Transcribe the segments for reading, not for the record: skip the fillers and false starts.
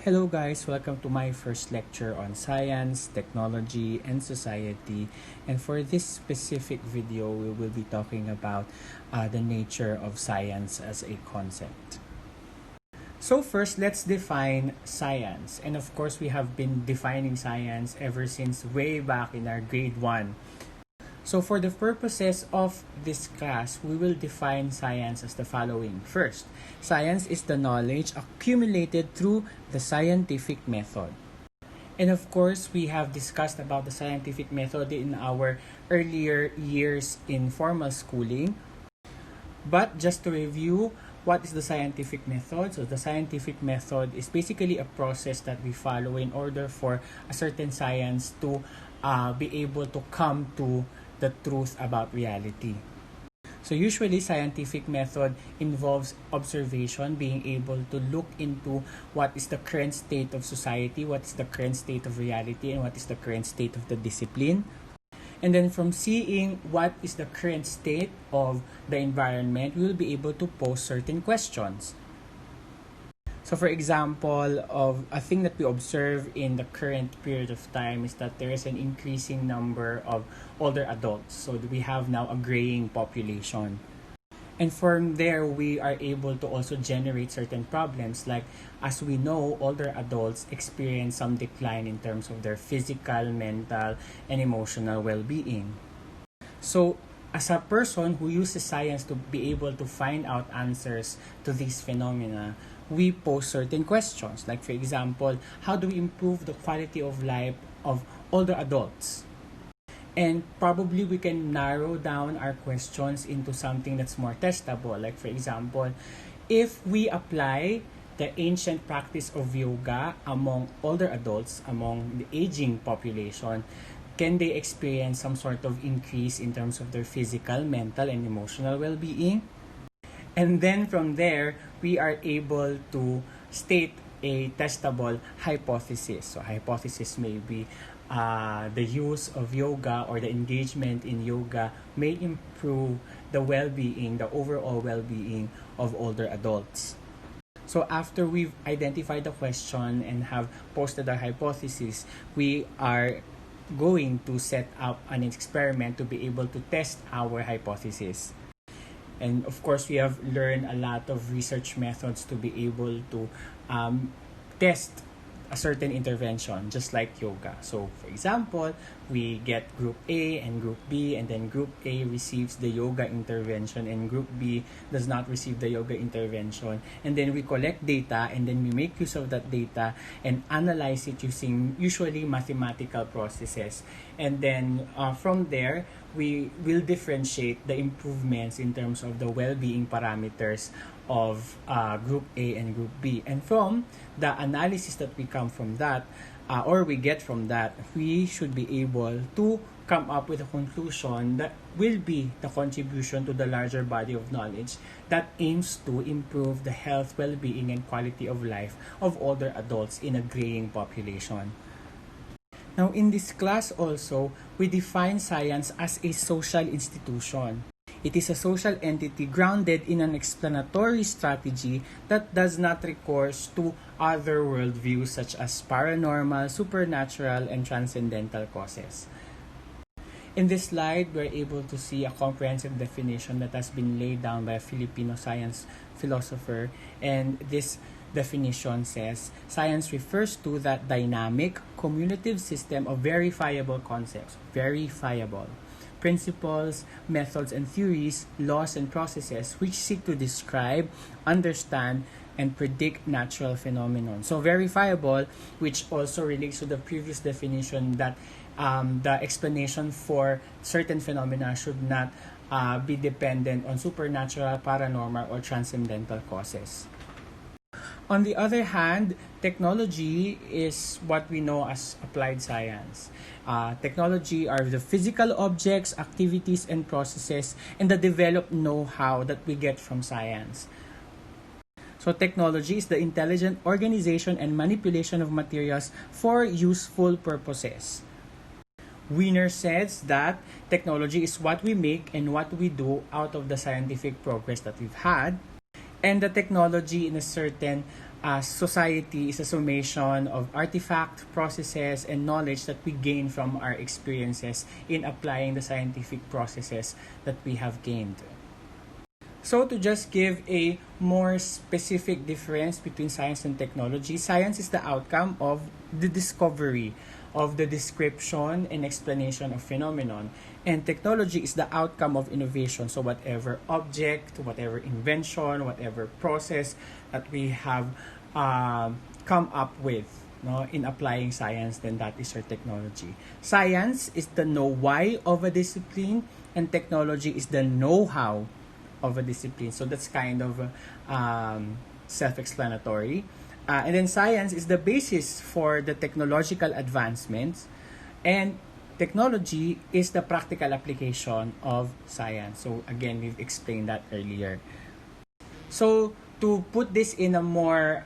Hello guys, welcome to my first lecture on science, technology, and society. And for this specific video, we will be talking about the nature of science as a concept. So first, let's define science. And of course, we have been defining science ever since way back in our grade 1. So for the purposes of this class, we will define science as the following. First, science is the knowledge accumulated through the scientific method. And of course, we have discussed about the scientific method in our earlier years in formal schooling. But just to review, what is the scientific method? So the scientific method is basically a process that we follow in order for a certain science to be able to come to the truth about reality. So usually scientific method involves observation, being able to look into what is the current state of society, what is the current state of reality, and what is the current state of the discipline. And then from seeing what is the current state of the environment, we will be able to pose certain questions. So for example, of a thing that we observe in the current period of time is that there is an increasing number of older adults. So we have now a graying population. And from there, we are able to also generate certain problems. Like, as we know, older adults experience some decline in terms of their physical, mental, and emotional well-being. So as a person who uses science to be able to find out answers to these phenomena, we pose certain questions. Like, for example, how do we improve the quality of life of older adults? And probably we can narrow down our questions into something that's more testable. Like, for example, if we apply the ancient practice of yoga among older adults, among the aging population, can they experience some sort of increase in terms of their physical, mental, and emotional well-being? And then from there, we are able to state a testable hypothesis. So hypothesis may be the use of yoga or the engagement in yoga may improve the well-being, the overall well-being of older adults. So after we've identified the question and have posted our hypothesis, we are going to set up an experiment to be able to test our hypothesis. And of course, we have learned a lot of research methods to be able to test a certain intervention, just like yoga. So, for example, we get group A and group B, and then group A receives the yoga intervention and group B does not receive the yoga intervention. And then we collect data, and then we make use of that data and analyze it using usually mathematical processes. And then from there, we will differentiate the improvements in terms of the well-being parameters of group A and group B. And from the analysis that we come from that, or we get from that, we should be able to come up with a conclusion that will be the contribution to the larger body of knowledge that aims to improve the health, well-being, and quality of life of older adults in a graying population. Now, in this class also, we define science as a social institution. It is a social entity grounded in an explanatory strategy that does not recourse to other worldviews such as paranormal, supernatural, and transcendental causes. In this slide, we're able to see a comprehensive definition that has been laid down by a Filipino science philosopher, and this definition says, science refers to that dynamic, cumulative system of verifiable concepts, verifiable principles, methods, and theories, laws, and processes which seek to describe, understand, and predict natural phenomena. So verifiable, which also relates to the previous definition that the explanation for certain phenomena should not be dependent on supernatural, paranormal, or transcendental causes. On the other hand, technology is what we know as applied science. Technology are the physical objects, activities, and processes, and the developed know-how that we get from science. So technology is the intelligent organization and manipulation of materials for useful purposes. Wiener says that technology is what we make and what we do out of the scientific progress that we've had. And the technology in a certain society is a summation of artifact, processes, and knowledge that we gain from our experiences in applying the scientific processes that we have gained. So to just give a more specific difference between science and technology, science is the outcome of the discovery, of the description and explanation of phenomenon. And technology is the outcome of innovation. So whatever object, whatever invention, whatever process that we have come up with, no, in applying science, then that is our technology. Science is the know-why of a discipline, and technology is the know-how of a discipline. So that's kind of self-explanatory. And then science is the basis for the technological advancements, and technology is the practical application of science. So again, we've explained that earlier. So to put this in a more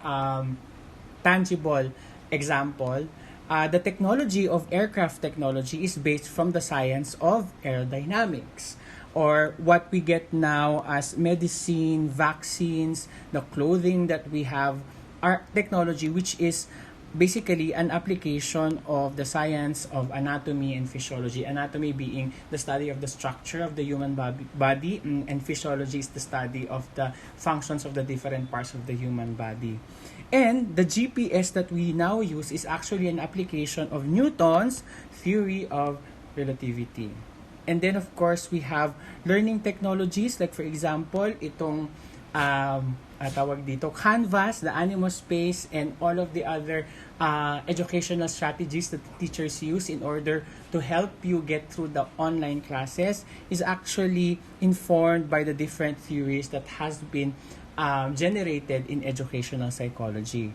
tangible example, the technology of aircraft technology is based from the science of aerodynamics, or what we get now as medicine, vaccines, the clothing that we have are technology, which is basically an application of the science of anatomy and physiology. Anatomy being the study of the structure of the human body, and physiology is the study of the functions of the different parts of the human body. And the GPS that we now use is actually an application of Newton's theory of relativity. And then of course, we have learning technologies, like for example, itong tawag dito, Canvas, the Animo Space, and all of the other educational strategies that teachers use in order to help you get through the online classes is actually informed by the different theories that has been generated in educational psychology.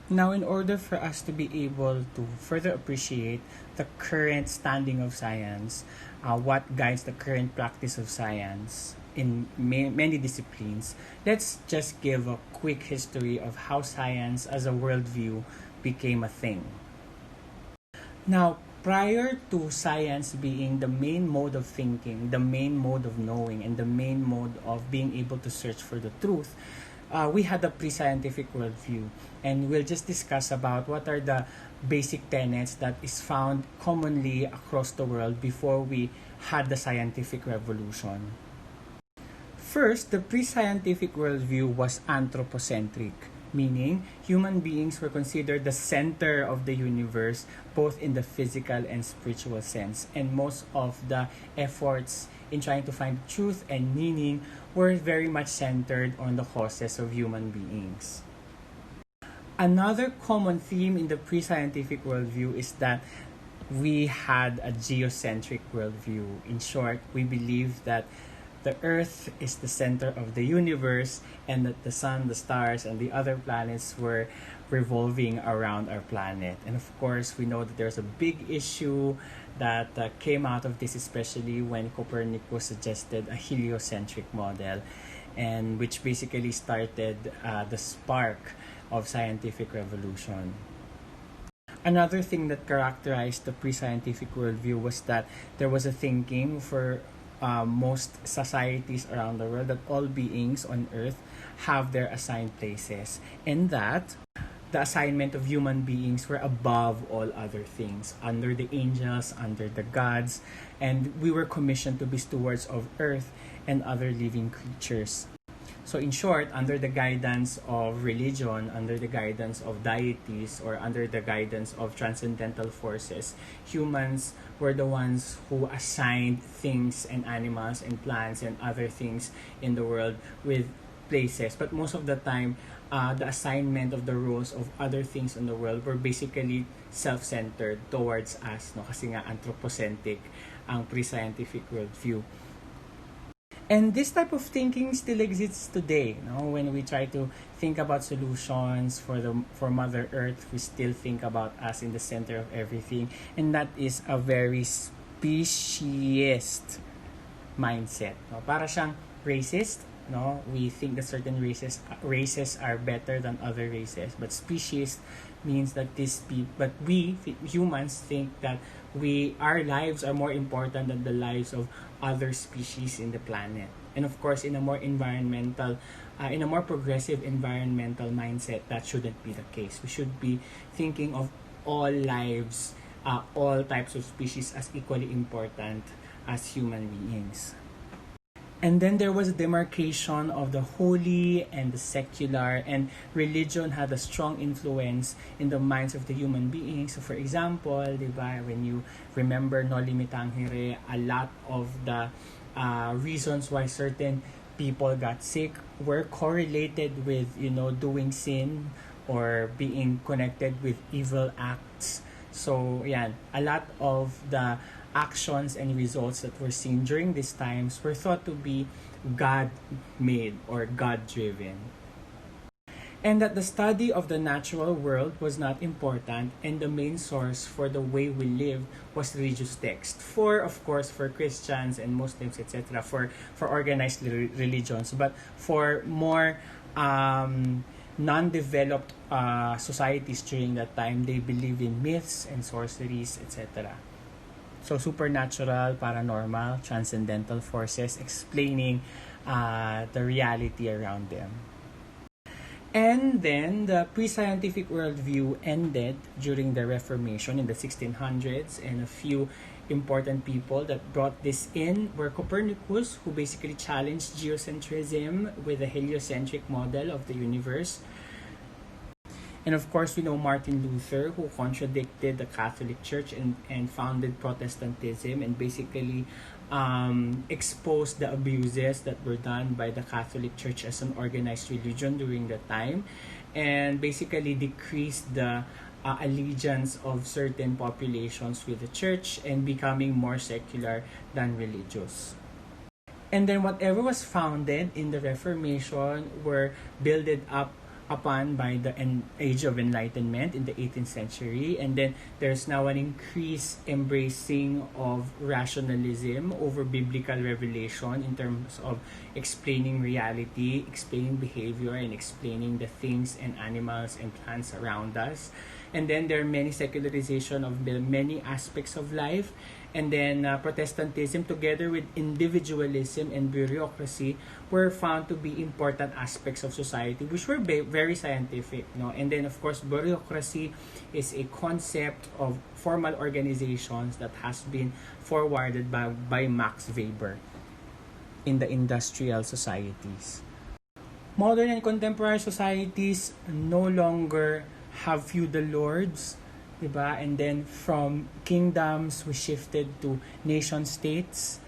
Now, in order for us to be able to further appreciate the current standing of science, what guides the current practice of science in many disciplines, let's just give a quick history of how science as a worldview became a thing. Now, prior to science being the main mode of thinking, the main mode of knowing, and the main mode of being able to search for the truth, we had a pre-scientific worldview, and we'll just discuss about what are the basic tenets that is found commonly across the world before we had the scientific revolution. First, the pre-scientific worldview was anthropocentric, meaning human beings were considered the center of the universe, both in the physical and spiritual sense, and most of the efforts in trying to find truth and meaning were very much centered on the causes of human beings. Another common theme in the pre-scientific worldview is that we had a geocentric worldview. In short, we believe that the Earth is the center of the universe, and that the sun, the stars, and the other planets were revolving around our planet. And of course, we know that there's a big issue that came out of this, especially when Copernicus suggested a heliocentric model, and which basically started the spark of scientific revolution. Another thing that characterized the pre-scientific worldview was that there was a thinking for most societies around the world that all beings on earth have their assigned places, and that the assignment of human beings were above all other things, under the angels, under the gods, and we were commissioned to be stewards of earth and other living creatures. So in short, under the guidance of religion, under the guidance of deities, or under the guidance of transcendental forces, humans were the ones who assigned things and animals and plants and other things in the world with places. But most of the time, the assignment of the roles of other things in the world were basically self-centered towards us, no? Kasi nga anthropocentric ang pre-scientific worldview. And this type of thinking still exists today. No? When we try to think about solutions for Mother Earth, we still think about us in the center of everything, and that is a very speciesist mindset. No? Para siyang racist. No, we think that certain races are better than other races, but speciesist means that we humans think that our lives are more important than the lives of other species in the planet. And of course, in a more environmental in a more progressive environmental mindset, that shouldn't be the case. We should be thinking of all lives, all types of species as equally important as human beings. And then there was a demarcation of the holy and the secular, and religion had a strong influence in the minds of the human beings. So for example, diba, when you remember Noli Me Tangere, a lot of the reasons why certain people got sick were correlated with, doing sin or being connected with evil acts. So, yeah, a lot of the actions and results that were seen during these times were thought to be God-made or God-driven. And that the study of the natural world was not important, and the main source for the way we live was religious text. Of course, for Christians and Muslims, etc., for organized religions. But for more non-developed societies during that time, they believe in myths and sorceries, etc. So supernatural, paranormal, transcendental forces explaining the reality around them. And then the pre-scientific worldview ended during the Reformation in the 1600s, and a few important people that brought this in were Copernicus, who basically challenged geocentrism with a heliocentric model of the universe. And of course, we know Martin Luther, who contradicted the Catholic Church and founded Protestantism, and basically exposed the abuses that were done by the Catholic Church as an organized religion during the time, and basically decreased the allegiance of certain populations with the church and becoming more secular than religious. And then whatever was founded in the Reformation were builded up upon by the Age of Enlightenment in the 18th century, and then there's now an increased embracing of rationalism over biblical revelation in terms of explaining reality, explaining behavior, and explaining the things and animals and plants around us. And then there are many secularization of many aspects of life. And then Protestantism, together with individualism and bureaucracy, were found to be important aspects of society, which were very scientific. No? And then, of course, bureaucracy is a concept of formal organizations that has been forwarded by Max Weber in the industrial societies. Modern and contemporary societies no longer have feudal lords, diba? And then from kingdoms we shifted to nation states.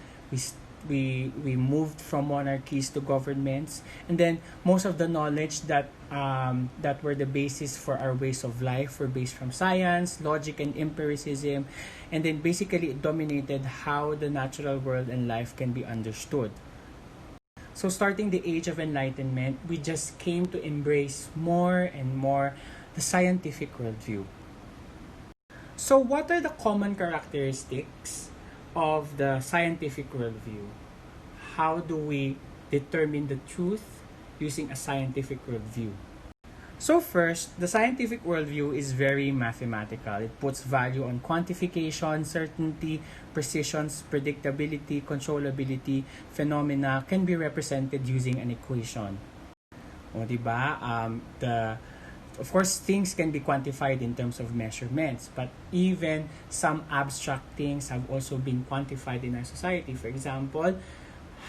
We moved from monarchies to governments, and then most of the knowledge that were the basis for our ways of life were based from science, logic, and empiricism, and then basically it dominated how the natural world and life can be understood. So starting the Age of Enlightenment, we just came to embrace more and more the scientific worldview. So what are the common characteristics of the scientific worldview? How do we determine the truth using a scientific worldview? So first, the scientific worldview is very mathematical. It puts value on quantification, certainty, precision, predictability, controllability. Phenomena can be represented using an equation. O, diba? Of course, things can be quantified in terms of measurements, but even some abstract things have also been quantified in our society. For example,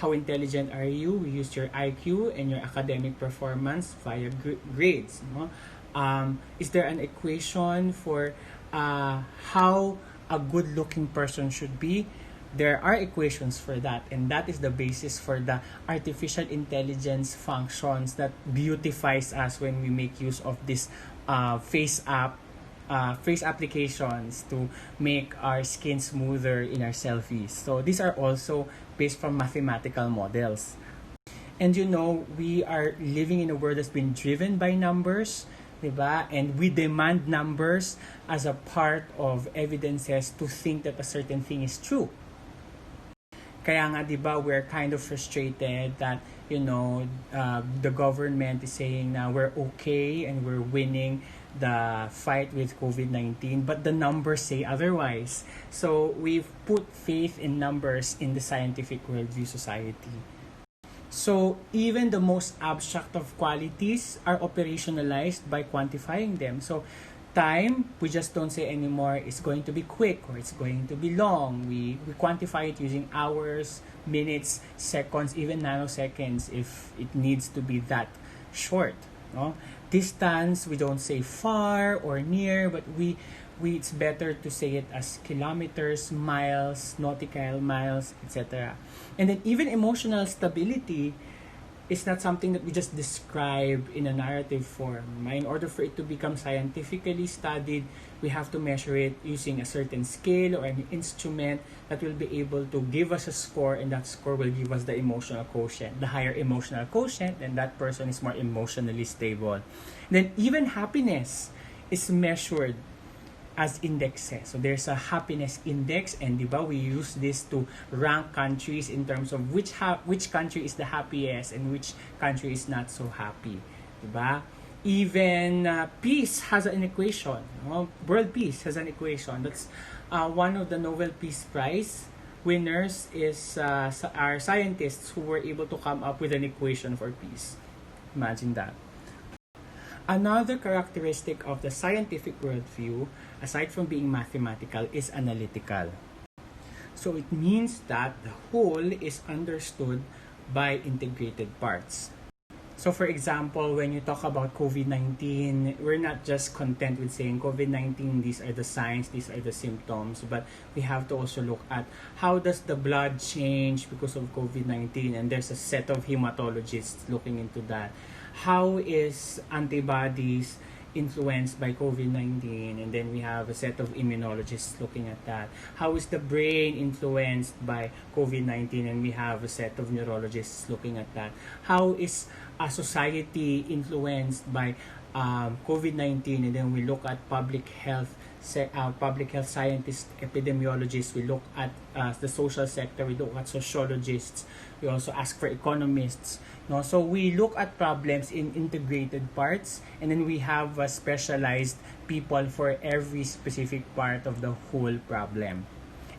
how intelligent are you? We use your IQ and your academic performance via grades. No? Is there an equation for how a good-looking person should be? There are equations for that, and that is the basis for the artificial intelligence functions that beautifies us when we make use of this face applications to make our skin smoother in our selfies. So these are also based from mathematical models. And we are living in a world that's been driven by numbers, diba? And we demand numbers as a part of evidences to think that a certain thing is true. Kaya nga, diba, we're kind of frustrated that, the government is saying na we're okay and we're winning the fight with COVID-19, but the numbers say otherwise. So we've put faith in numbers in the scientific worldview society. So even the most abstract of qualities are operationalized by quantifying them. So time, we just don't say anymore it's going to be quick or it's going to be long. We quantify it using hours, minutes, seconds, even nanoseconds if it needs to be that short. No? Distance, we don't say far or near, but it's better to say it as kilometers, miles, nautical miles, etc. And then even emotional stability is not something that we just describe in a narrative form. In order for it to become scientifically studied, we have to measure it using a certain scale or an instrument that will be able to give us a score, and that score will give us the emotional quotient. The higher emotional quotient, then that person is more emotionally stable. Then even happiness is measured as indexes. So there's a happiness index, and diba, we use this to rank countries in terms of which country is the happiest and which country is not so happy. Diba? Even peace has an equation. World peace has an equation. That's one of the Nobel Peace Prize winners are scientists who were able to come up with an equation for peace. Imagine that. Another characteristic of the scientific worldview, aside from being mathematical, is analytical. So it means that the whole is understood by integrated parts. So for example, when you talk about COVID-19, we're not just content with saying COVID-19, these are the signs, these are the symptoms, but we have to also look at how does the blood change because of COVID-19, and there's a set of hematologists looking into that. How is antibodies influenced by COVID-19? And then we have a set of immunologists looking at that. How is the brain influenced by COVID-19? And we have a set of neurologists looking at that. How is a society influenced by COVID-19? And then we look at public health scientists, epidemiologists. We look at the social sector. We look at sociologists. We also ask for economists. No? So we look at problems in integrated parts, and then we have specialized people for every specific part of the whole problem.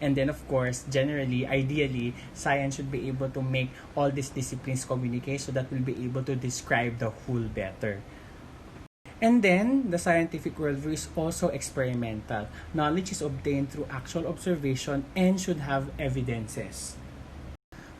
And then, of course, generally, ideally, science should be able to make all these disciplines communicate so that we'll be able to describe the whole better. And then, the scientific worldview is also experimental. Knowledge is obtained through actual observation and should have evidences.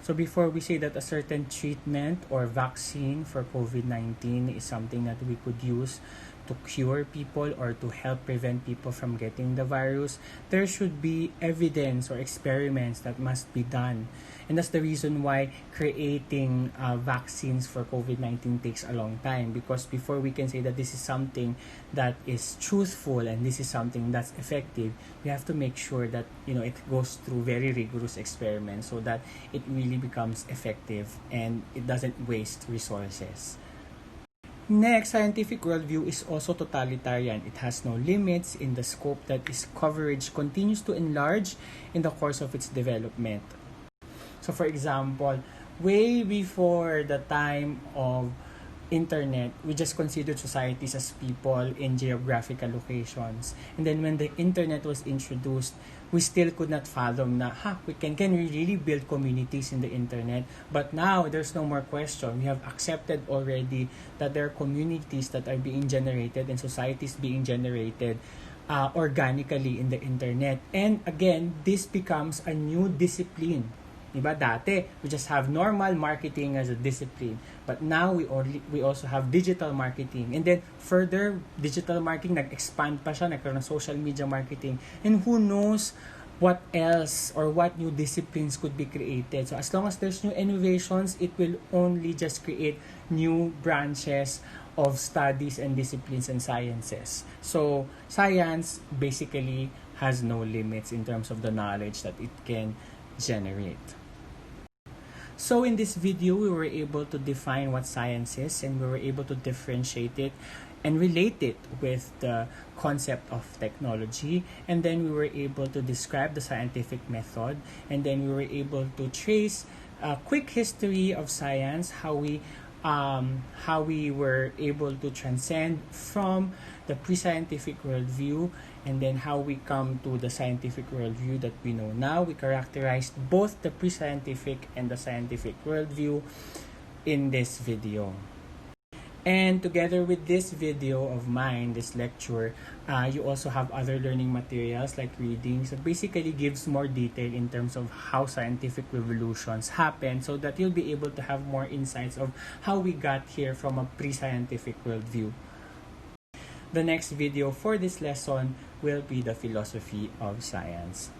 So before we say that a certain treatment or vaccine for COVID-19 is something that we could use to cure people or to help prevent people from getting the virus, there should be evidence or experiments that must be done. And that's the reason why creating vaccines for COVID-19 takes a long time, because before we can say that this is something that is truthful and this is something that's effective, we have to make sure that it goes through very rigorous experiments so that it really becomes effective and it doesn't waste resources. Next, scientific worldview is also totalitarian. It has no limits in the scope that its coverage continues to enlarge in the course of its development. So for example, way before the time of internet, we just considered societies as people in geographical locations. And then when the internet was introduced, we still could not fathom na, can we really build communities in the internet? But now, there's no more question. We have accepted already that there are communities that are being generated and societies being generated organically in the internet. And again, this becomes a new discipline. Diba? Dati, we just have normal marketing as a discipline. But now, we also have digital marketing. And then, further, digital marketing, nag-expand pa siya, nagkaroon ng social media marketing. And who knows what else or what new disciplines could be created. So, as long as there's new innovations, it will only just create new branches of studies and disciplines and sciences. So, science basically has no limits in terms of the knowledge that it can generate. So in this video, we were able to define what science is, and we were able to differentiate it and relate it with the concept of technology. And then we were able to describe the scientific method, and then we were able to trace a quick history of science, how we were able to transcend from the pre-scientific worldview, and then how we come to the scientific worldview that we know now. We characterized both the pre-scientific and the scientific worldview. in this video. And together with this video of mine, this lecture, you also have other learning materials like readings that basically gives more detail in terms of how scientific revolutions happen, so that you'll be able to have more insights of how we got here from a pre-scientific worldview. The next video for this lesson will be the philosophy of science.